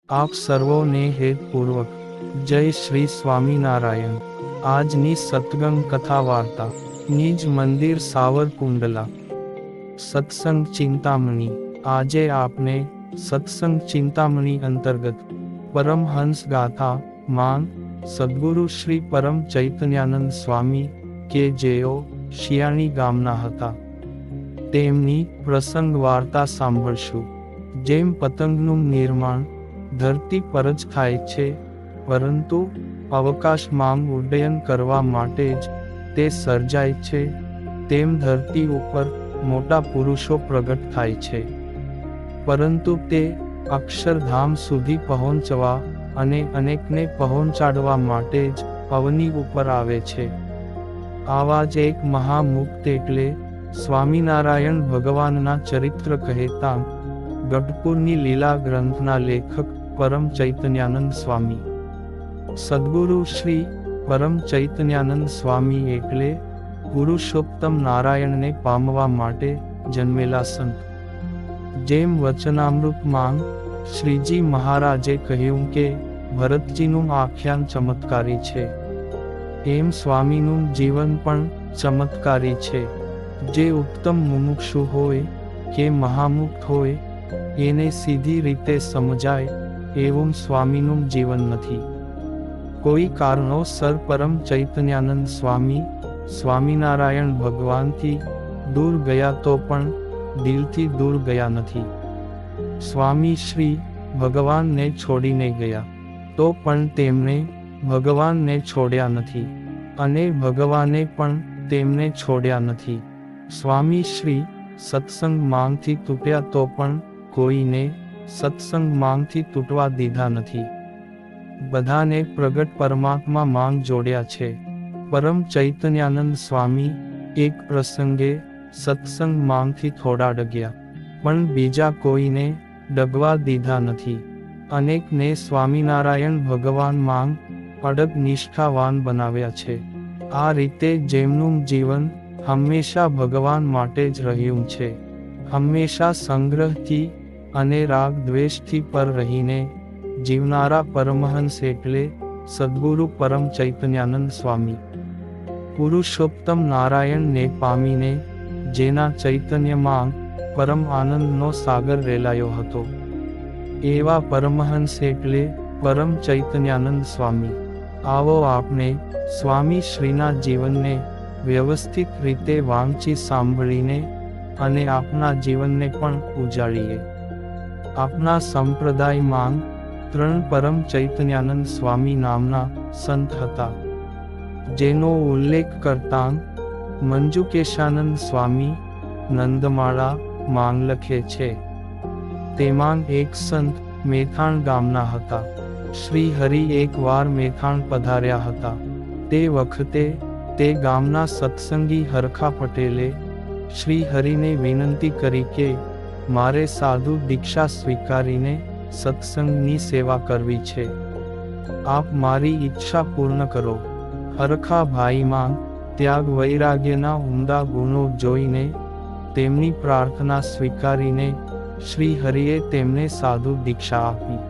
આપ સર્વોને હેતપૂર્વક જય શ્રી સ્વામિનારાયણ। આજની સત્સંગ કથા વાર્તા નિજ મંદિર સાવરકુંડલા સત્સંગ ચિંતામણી। આજે આપને સત્સંગ ચિંતામણી અંતર્ગત પરમહંસ ગાથા માં સદ્ગુરુ શ્રી પરમ ચૈતન્યાનંદ સ્વામી કે જેઓ શિયાણી ગામના હતા તેમની પ્રસંગ વાર્તા સાંભળશું। જેમ પતંગનું નિર્માણ ધરતી પર જ થાય છે, પરંતુ અવકાશમાં ઉડ્ડયન કરવા માટે જ તે સર્જાય છે, તેમ ધરતી ઉપર મોટા પુરુષો પ્રગટ થાય છે, પરંતુ તે અક્ષરધામ સુધી પહોંચવા અને અનેકને પહોંચાડવા માટે જ અવની ઉપર આવે છે। આવા જ એક મહામુક્ત એટલે સ્વામિનારાયણ ભગવાનના ચરિત્ર કહેતા ગઢપુરની લીલા ગ્રંથના લેખક પરમ ચૈતન્યાનંદ સ્વામી। સદ્ગુરુ શ્રી પરમ ચૈતન્યાનંદ સ્વામી એટલે પુરુષોત્તમ નારાયણને પામવા માટે જન્મેલા સંત। જેમ વચનામૃતમાં શ્રીજી મહારાજે કહ્યું કે ભરતજીનું આખ્યાન ચમત્કારી છે, એમ સ્વામીનું જીવન પણ ચમત્કારી છે। જે ઉત્તમ મુમુક્ષુ હોય કે મહામુક્ત હોય એને સીધી રીતે સમજાય એવું સ્વામીનું જીવન નથી। કોઈ કારણોસર પરમ ચૈતન્યાનંદ સ્વામી સ્વામિનારાયણ ભગવાનથી દૂર ગયા તો પણ દિલથી દૂર ગયા નથી। સ્વામી શ્રી ભગવાનને છોડીને ગયા તો પણ તેમણે ભગવાનને છોડ્યા નથી અને ભગવાને પણ તેમને છોડ્યા નથી। સ્વામી શ્રી સત્સંગ માંગથી તૂટ્યા તો પણ કોઈને સત્સંગ માંગથી તૂટવા દીધા નથી। બધાને પ્રગટ પરમાત્મા માંગ જોડ્યા છે। પરમ ચૈતન્યાનંદ સ્વામી એક પ્રસંગે સત્સંગ માંગથી થોડા ડગ્યા, પણ બીજા કોઈને ડગવા દીધા નથી। અનેકને સ્વામિનારાયણ ભગવાન માંગ અડગ નિષ્ઠાવાન બનાવ્યા છે। આ રીતે જેમનું જીવન હંમેશા ભગવાન માટે જ રહ્યું છે, હંમેશા સંગ્રહથી અને રાગ દ્વેષથી પર રહીને જીવનારા પરમહંસ એટલે સદ્ગુરુ પરમ ચૈતન્યાનંદ સ્વામી। પુરુષોત્તમ નારાયણને પામીને જેના ચૈતન્યમાં પરમ આનંદનો સાગર રેલાયો હતો, એવા પરમહંસ એટલે પરમ ચૈતન્યાનંદ સ્વામી। આવો આપણે સ્વામી શ્રીના જીવનને વ્યવસ્થિત રીતે વાંચી સાંભળીને અને આપના જીવનને પણ ઉજાળીએ। આપના સંપ્રદાયમાં 3 પરમ ચૈતન્યાનંદ સ્વામી નામના સંત હતા, જેનો ઉલ્લેખ કરતાં મંજુકેશાનંદ સ્વામી નંદમાળા માંગ લખે છે। તેમાં એક સંત મેથાણ ગામના હતા। શ્રી હરિ એકવાર મેથાણ પધાર્યા હતા। તે વખતે તે ગામના સત્સંગી હરખા પટેલે શ્રી હરિને વિનંતી કરી કે મારે સાધુ દીક્ષા સ્વીકારીને સત્સંગની સેવા કરવી છે, આપ મારી ઈચ્છા પૂર્ણ કરો। હરખા ભાઈમાં ત્યાગ વૈરાગ્યના ઉમદા ગુણો જોઈને તેમની પ્રાર્થના સ્વીકારીને શ્રી હરિએ તેમને સાધુ દીક્ષા આપી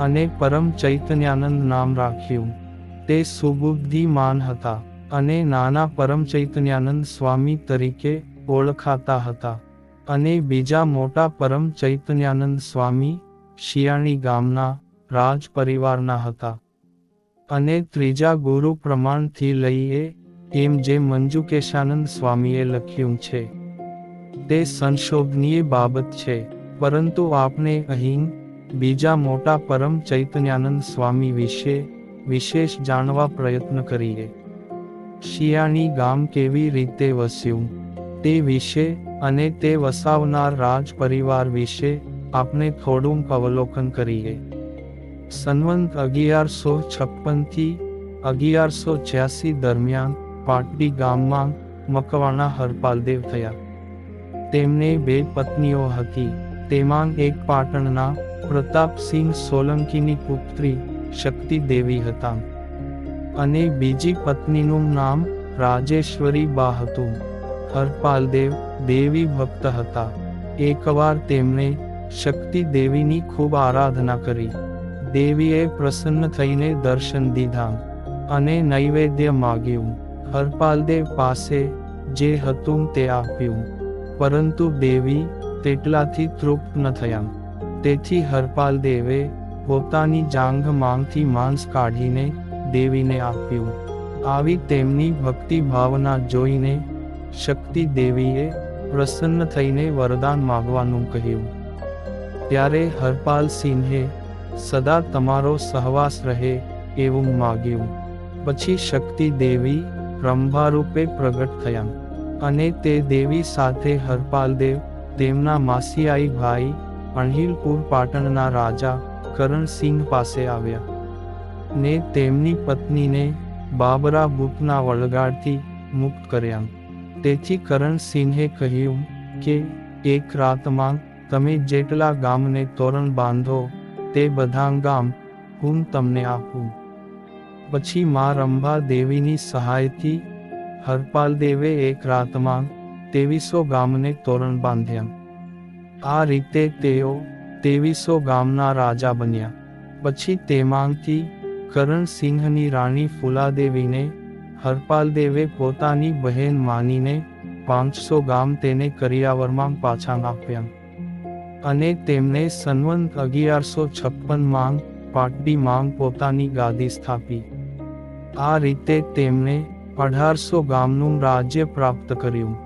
અને પરમ ચૈતન્યાનંદ નામ રાખ્યું। તે સુબુદ્ધિમાન હતા અને નાના પરમ ચૈતન્યાનંદ સ્વામી તરીકે ઓળખાતા હતા અને બીજા મોટા પરમ ચૈતન્યાનંદ સ્વામી શિયાણી ગામના રાજ પરિવારના હતા અને ત્રીજા ગુરુ પ્રમાણથી લઈએ એમ જે મંજુકેશાનંદ સ્વામીએ લખ્યું છે તે સંશોધનીય બાબત છે, પરંતુ આપણે અહીં બીજા મોટા પરમ ચૈતન્યાનંદ સ્વામી વિશે વિશેષ જાણવા પ્રયત્ન કરીએ। શિયાણી ગામ કેવી રીતે વસ્યું તે વિશે અને તે વસાવનાર રાજ પરિવાર વિશે આપણે થોડું અવલોકન કરીએ। સંવંત 1156 થી 1186 દરમિયાન પાટડી ગામમાં મકવાણા હરપાલદેવ થયા। તેમને 2 પત્નીઓ હતી, તેમાં એક પાટણના પ્રતાપસિંહ સોલંકીની પુત્રી શક્તિ દેવી હતા અને બીજી પત્નીનું નામ રાજેશ્વરી બા હતું। હરપાલદેવ દેવી ભક્ત હતા। એકવાર તેમણે શક્તિ દેવીની ખૂબ આરાધના કરી. દેવીએ પ્રસન્ન થઈને દર્શન દીધા અને નૈવેદ્ય માગ્યું. હરપાલદેવ પાસે જે હતું તે આપ્યું, પરંતુ દેવી તેટલાથી તૃપ્ત ન થયા. તેથી હરપાલદેવે પોતાની જાંઘમાંથી માંસ કાઢીને દેવીને આપ્યું. આવી તેમની ભક્તિ ભાવના જોઈને શક્તિ દેવીએ પ્રસન્ન થઈને વરદાન માગવાનું કહ્યું. ત્યારે હરપાલ સિંહે સદા તમારો સહવાસ રહે એવું માગ્યું. પછી શક્તિ દેવી રંભારૂપે પ્રગટ થયા અને તે દેવી સાથે હરપાલદેવ તેમના માસિયાઈ ભાઈ અણહિલપુર પાટણના રાજા કરણસિંહ પાસે આવ્યા ને તેમની પત્નીને બાબરા બુટના વળગાડથી મુક્ત કર્યા. તેથી કરણસિંહે કહ્યું કે એક રાતમાં તમે જેટલા ગામને તોરણ બાંધો તે બધા ગામ હું તમને આપું. પછી મા રંભા દેવીની સહાયથી હરપાલદેવે એક રાતમાં 2300 ગામને તોરણ બાંધ્યા. આ રીતે તેઓ 2300 ગામના રાજા બન્યા. પછી તેમાંથી કરણસિંહની રાણી ફૂલાદેવીને હરપાલદેવે પોતાની બહેન માનીને 500 ગામ તેને કરિયાવરમાં પાછા આપ્યા અને તેમને સંવંત 1156 પાટડીમાં પોતાની ગાદી સ્થાપી. આ રીતે તેમણે 1800 ગામનું રાજ્ય પ્રાપ્ત કર્યું.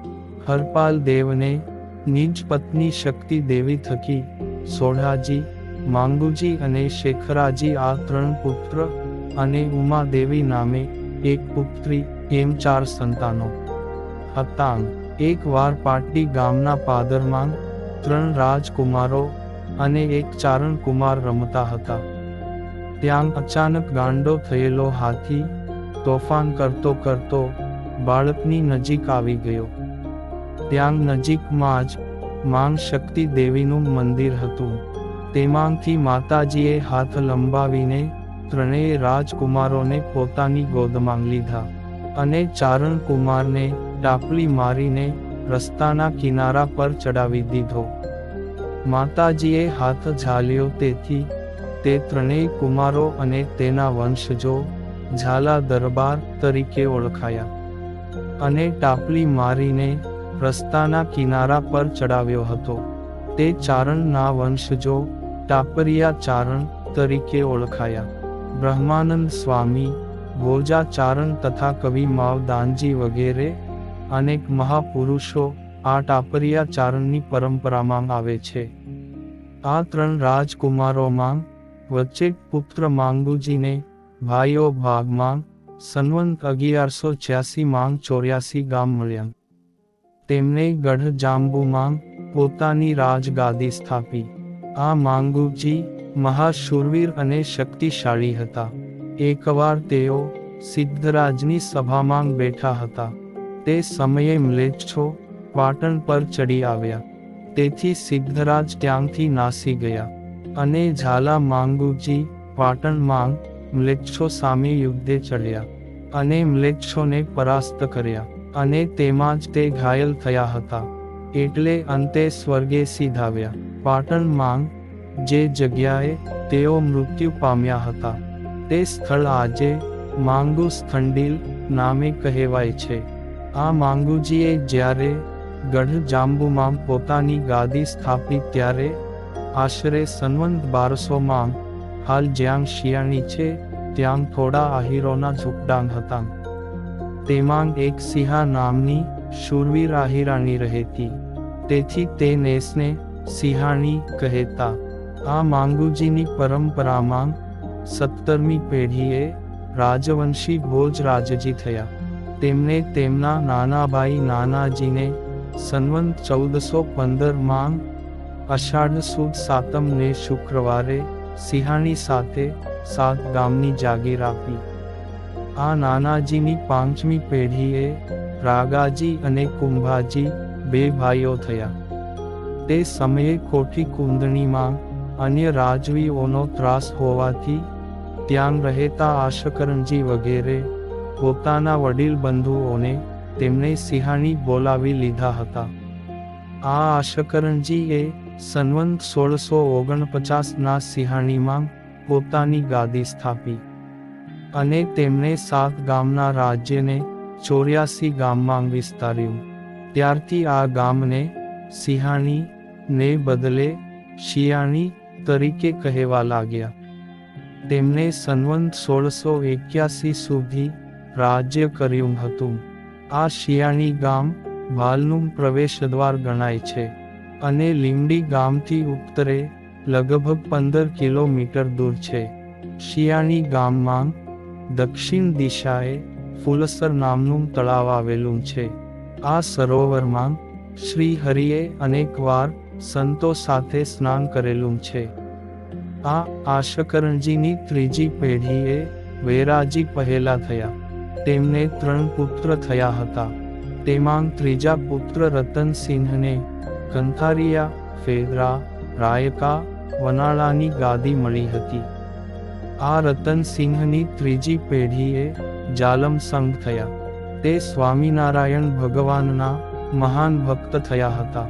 હરપાલદેવને નિજ પત્ની શક્તિ દેવી થકી સોઢાજી, માંગુજી અને શેખરાજી આ 3 પુત્ર અને ઉમાદેવી નામે એક પુત્રી એમ 4 સંતાનો હતા. એક વાર પાટડી ગામના પાદરમાં 3 રાજકુમારો અને એક ચારણ કુમાર રમતા હતા. ત્યાં અચાનક ગાંડો થયેલો હાથી તોફાન કરતો કરતો બાળકની નજીક આવી ગયો. ત્યાં નજીકમાં જ માં શક્તિ દેવીનું મંદિર હતું. તેમાંથી માતાજીએ હાથ લંબાવીને 3 રાજકુમારોને પોતાની ગોદમાં લીધા અને ચારણ કુમારને ટાપલી મારીને રસ્તાના કિનારા પર ચડાવી દીધો. માતાજીએ હાથ ઝાલ્યો તેથી તે 3 કુમારો અને તેના વંશજો ઝાલા દરબાર તરીકે ઓળખાયા અને ટાપલી મારીને રસ્તાના કિનારા પર ચડાવ્યો હતો. તે ચારણના વંશજો ટાપરિયા ચારણ તરીકે ઓળખાયા. બ્રહ્માનંદ સ્વામી, ભોજા ચારણ તથા કવિ માવદાનજી વગેરે અનેક મહાપુરુષો આ ટાપરિયા ચારણની પરંપરામાં આવે છે. આ 3 રાજકુમારોમાં વચ્ચે પુત્ર માંગુજીને ભાઈઓ ભાગમાં સંવંત 1186 84 ગામ મળ્યા. તેમણે ગઢ જાંબુમાં પોતાની રાજગાદી સ્થાપી. આ માંગુજી મહાશૂરવીર અને શક્તિશાળી હતા. એકવાર તેઓ સિદ્ધરાજની સભામાં બેઠા હતા. તે સમયે મ્લેચ્છો પાટણ પર ચડી આવ્યા. તેથી સિદ્ધરાજ ત્યાંથી નાસી ગયા અને ઝાલા માંગુજી પાટણમાં મ્લેચ્છો સામે યુદ્ધે ચડ્યા અને મ્લેચ્છોને પરાસ્ત કર્યા અને તેમાં જ તે ઘાયલ થયા હતા. એટલે અંતે સ્વર્ગે સીધાવ્યા. પાટણમાં જે જગ્યાએ તેઓ મૃત્યુ પામ્યા હતા તે સ્થળ આજે માંગુ સ્થંડીલ નામે કહેવાય છે. આ માંગુજીએ જ્યારે ગઢ જાંબુમાં પોતાની ગાદી સ્થાપી ત્યારે આશરે સંવંત 1200 હાલ જ્યાં શિયાળી છે ત્યાં થોડા આહીરોના ઝૂંપડા હતા. તેમાં એક સિંહા નામની શૂરવીર આહીરાણી રહેતી. તેથી તે નેસને સિંહાણી કહેતા. આ માંગુજીની પરંપરામાં 17મી પેઢીએ રાજવંશી ભોજરાજજી થયા. તેમને તેમના નાના ભાઈ નાનાજીને સંવંત 1415 અષાઢ સુદ 7ને શુક્રવારે સિંહાણી સાથે 7 ગામની જાગીર આપી. આ નાનાજીની 5મી પેઢીએ રાગાજી અને કુંભાજી 2 ભાઈઓ થયા. તે સમયે કોઠી કુંદણીમાં અન્ય રાજવીઓનો ત્રાસ હોવાથી ત્યાં રહેતા આશકરણજી વગેરે પોતાના વડીલ બંધુઓને તેમણે સિંહાણી બોલાવી લીધા હતા. આ આશકરણજીએ સંવંત 1649ના સિંહાણીમાં પોતાની ગાદી સ્થાપી અને તેમણે 7 ગામના રાજ્યને 84 ગામમાં વિસ્તાર્યું. ત્યારથી આ ગામને સિંહાણી ને બદલે શિયાણી તરીકે કહેવા લાગ્યા. તેમણે સંવંત 1681 સુધી રાજ્ય કર્યું હતું. આ શિયાણી ગામ ભાલનું પ્રવેશદ્વાર ગણાય છે અને લીમડી ગામથી ઉત્તરે લગભગ 15 કિલોમીટર દૂર છે. શિયાણી ગામમાં દક્ષિણ દિશાએ ફુલસર નામનું તળાવ આવેલું છે. આ સરોવરમાં શ્રી હરિએ અનેકવાર સંતો સાથે સ્નાન કરેલું છે. આ આશકરણજીની ત્રીજી પેઢીએ વૈરાજી પહેલા થયા. તેમને 3 પુત્ર થયા હતા. તેમાં ત્રીજા પુત્ર રતનસિંહને કંથારિયા, ફેદરા, રાયકા, વનાળાની ગાદી મળી હતી. આ રતનસિંહની ત્રીજી પેઢીએ જાલમસંગ થયા. તે સ્વામિનારાયણ ભગવાનના મહાન ભક્ત થયા હતા.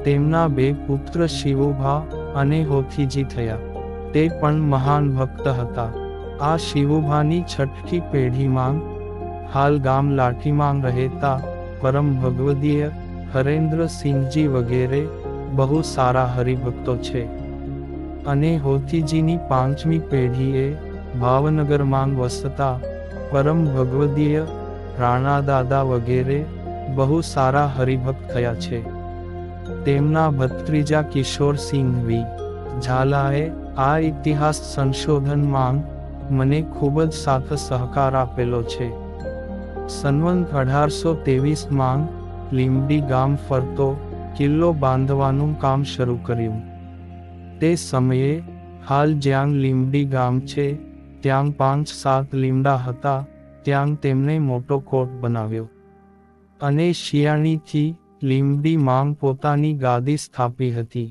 તેમના 2 પુત્ર શિવુભા અને હોથીજી થયા. તે પણ મહાન ભક્ત હતા. આ શિવુભાની છઠ્ઠી પેઢીમાં હાલ ગામ લાઠીમાં રહેતા પરમ ભગવદીય હરેન્દ્રસિંહજી વગેરે બહુ સારા હરિભક્તો છે. અને હોથીજીની 5મી પેઢીએ ભાવનગરમાં વસતા પરમ ભગવદીય રાણાદાદા વગેરે બહુ સારા હરિભક્ત થયા છે. તેમના ભત્રીજા કિશોરસિંહ વી ઝાલાએ આ ઇતિહાસ સંશોધનમાં મને ખૂબ જ સાથ સહકાર આપેલો છે. સંવંત 1823માં લીમડી ગામ ફરતો કિલ્લો બાંધવાનું કામ શરૂ કર્યું. તે સમયે હાલ જ્યાં લીમડી ગામ છે ત્યાં 5-7 લીમડા હતા. ત્યાં તેમણે મોટો કોટ બનાવ્યો અને શિયાણીથી લીમડી માંગ પોતાની ગાદી સ્થાપી હતી.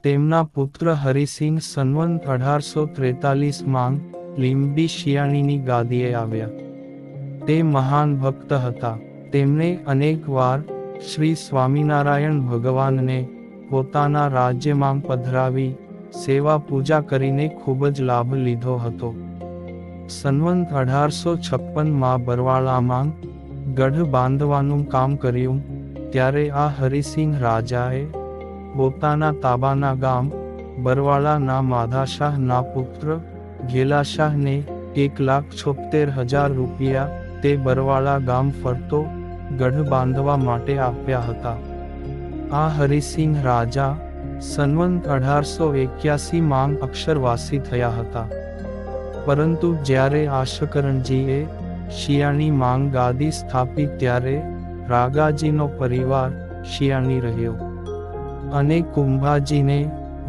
તેમના પુત્ર હરિસિંહ સંવંત 1843માં લીમડી શિયાણીની ગાદીએ આવ્યા. તે મહાન ભક્ત હતા. તેમણે અનેકવાર શ્રી સ્વામિનારાયણ ભગવાનને પોતાના રાજ્યમાં પધરાવી સેવા પૂજા કરીને ખૂબ જ લાભ લીધો હતો. સંવંત 1856માં બરવાળામાં ગઢ બાંધવાનું કામ કર્યું ત્યારે આ હરિસિંહ રાજાએ પોતાના તાબાના ગામ બરવાળાના માધાશાહના પુત્ર ઘેલાશાહને 1,76,000 રૂપિયા તે બરવાળા ગામ ફરતો ગઢ બાંધવા માટે આપ્યા હતા. આ હરિસિંહ રાજા સંવંત 1881માં અક્ષરવાસી થયા હતા. પરંતુ જ્યારે આશકરણજીએ શિયાણી માંગ ગાદી સ્થાપી ત્યારે રાગાજીનો પરિવાર શિયાણી રહ્યો અને કુંભાજીને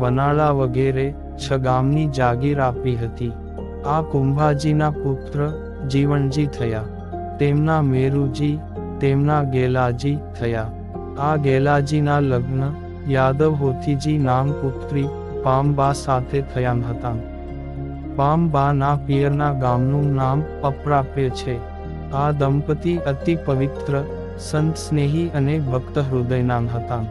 વનાળા વગેરે 6 ગામની જાગીર આપી હતી. આ કુંભાજીના પુત્ર જીવણજી થયા. તેમના મેરુજી, તેમના ગેલાજી થયા. આ ગેલાજીના લગ્ન યાદવ હોથીજી નામ પુત્રી પામબા સાથે થયા હતા. પામબાના પિયરના ગામનું નામ અપ્રાપ્ય છે. આ દંપતી અતિ પવિત્ર, સંત સ્નેહી અને ભક્ત હૃદયના હતા.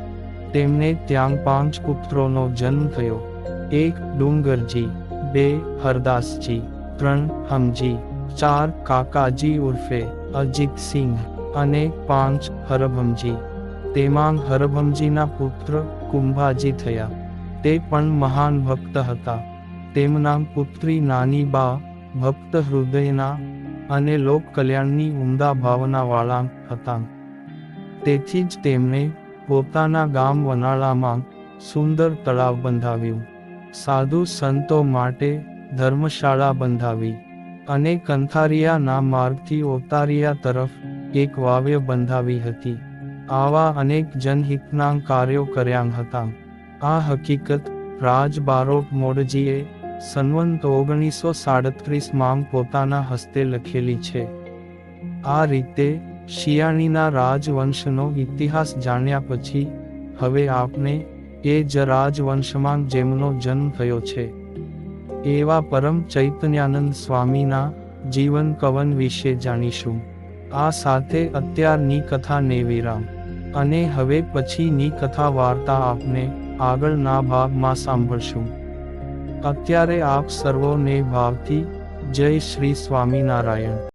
તેમને ત્યાં 5 પુત્રોનો જન્મ થયો. 1 ડુંગરજી, 2 હરદાસજી, 3 હમજી, 4 કાકાજી ઉર્ફે અજીતસિંહ અને 5 હરભમજી. તેમાં હરભમજીના પુત્ર કુંભાજી થયા. તે પણ મહાન ભક્ત હતા. તેમના પુત્રી નાની બા ભક્ત હૃદયના અને લોક કલ્યાણની ઉમદા ભાવનાવાળા હતા. તેથી જ તેમણે પોતાના ગામ વનાળામાં સુંદર તળાવ બંધાવ્યું, સાધુ સંતો માટે ધર્મશાળા બંધાવી અને કંથારિયાના માર્ગથી ઓતારિયા તરફ એક વાવ્ય બંધાવી હતી. આવા અનેક જનહિતના કાર્યો કર્યા હતા. આ હકીકત રાજ બારોટ મોડજીએ સંવંત 1937માં પોતાના હસ્તે લખેલી છે. આ રીતે શિયાણીના રાજવંશનો ઇતિહાસ જાણ્યા પછી હવે આપણે એ જ રાજવંશમાં જેમનો જન્મ થયો છે એવા પરમ ચૈતન્યાનંદ સ્વામીના જીવન કવન વિશે જાણીશું. આ સાથે અત્યારની કથાને વિરામ અને હવે પછીની કથા વાર્તા આપને આગળના ભાગમાં સાંભળશું. અત્યારે આપ સર્વોને ભાવથી જય શ્રી સ્વામિનારાયણ.